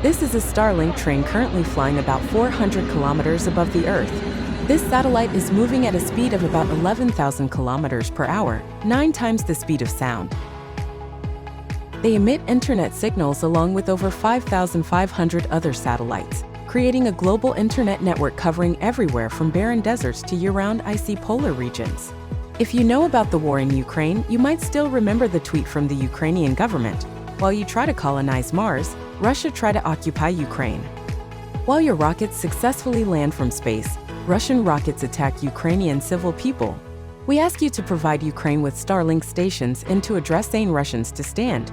This is a Starlink train currently flying about 400 kilometers above the Earth. This satellite is moving at a speed of about 11,000 kilometers per hour, 9 times the speed of sound. They emit internet signals along with over 5,500 other satellites, creating a global internet network covering everywhere from barren deserts to year-round icy polar regions. If you know about the war in Ukraine, you might still remember the tweet from the Ukrainian government. While you try to colonize Mars, Russia try to occupy Ukraine. While your rockets successfully land from space, Russian rockets attack Ukrainian civil people. We ask you to provide Ukraine with Starlink stations and to address sane Russians to stand.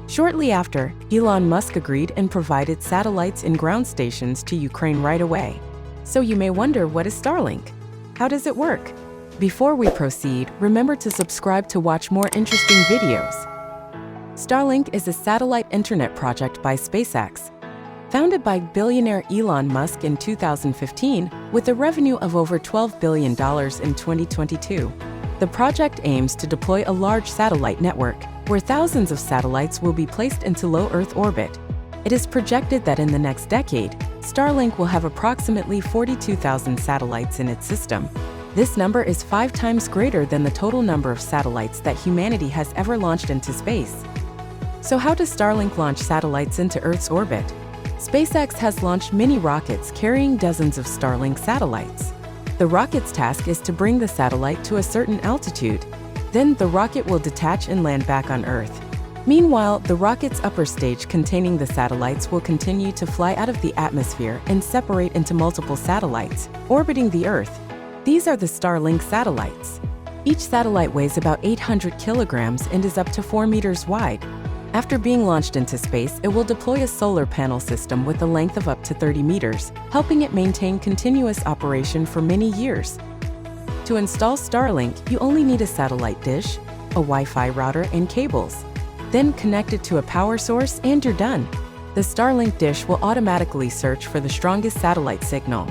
Shortly after, Elon Musk agreed and provided satellites and ground stations to Ukraine right away. So you may wonder, what is Starlink? How does it work? Before we proceed, remember to subscribe to watch more interesting videos. Starlink is a satellite internet project by SpaceX. Founded by billionaire Elon Musk in 2015, with a revenue of over $12 billion in 2022. The project aims to deploy a large satellite network, where thousands of satellites will be placed into low Earth orbit. It is projected that in the next decade, Starlink will have approximately 42,000 satellites in its system. This number is 5 times greater than the total number of satellites that humanity has ever launched into space. So how does Starlink launch satellites into Earth's orbit? SpaceX has launched mini rockets carrying dozens of Starlink satellites. The rocket's task is to bring the satellite to a certain altitude. Then the rocket will detach and land back on Earth. Meanwhile, the rocket's upper stage containing the satellites will continue to fly out of the atmosphere and separate into multiple satellites, orbiting the Earth. These are the Starlink satellites. Each satellite weighs about 800 kilograms and is up to 4 meters wide. After being launched into space, it will deploy a solar panel system with a length of up to 30 meters, helping it maintain continuous operation for many years. To install Starlink, you only need a satellite dish, a Wi-Fi router, and cables. Then connect it to a power source and you're done. The Starlink dish will automatically search for the strongest satellite signal.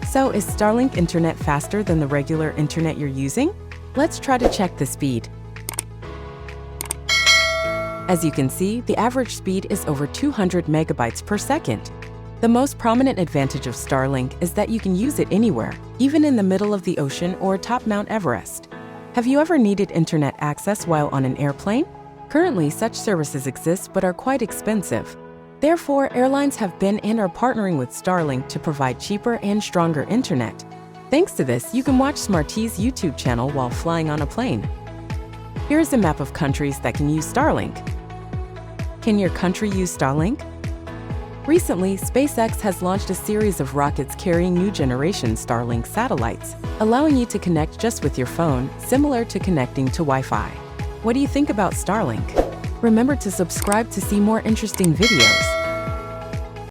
So, is Starlink internet faster than the regular internet you're using? Let's try to check the speed. As you can see, the average speed is over 200 megabytes per second. The most prominent advantage of Starlink is that you can use it anywhere, even in the middle of the ocean or atop Mount Everest. Have you ever needed internet access while on an airplane? Currently, such services exist but are quite expensive. Therefore, airlines have been and are partnering with Starlink to provide cheaper and stronger internet. Thanks to this, you can watch Smarty's YouTube channel while flying on a plane. Here's a map of countries that can use Starlink. Can your country use Starlink? Recently, SpaceX has launched a series of rockets carrying new generation Starlink satellites, allowing you to connect just with your phone, similar to connecting to Wi-Fi. What do you think about Starlink? Remember to subscribe to see more interesting videos.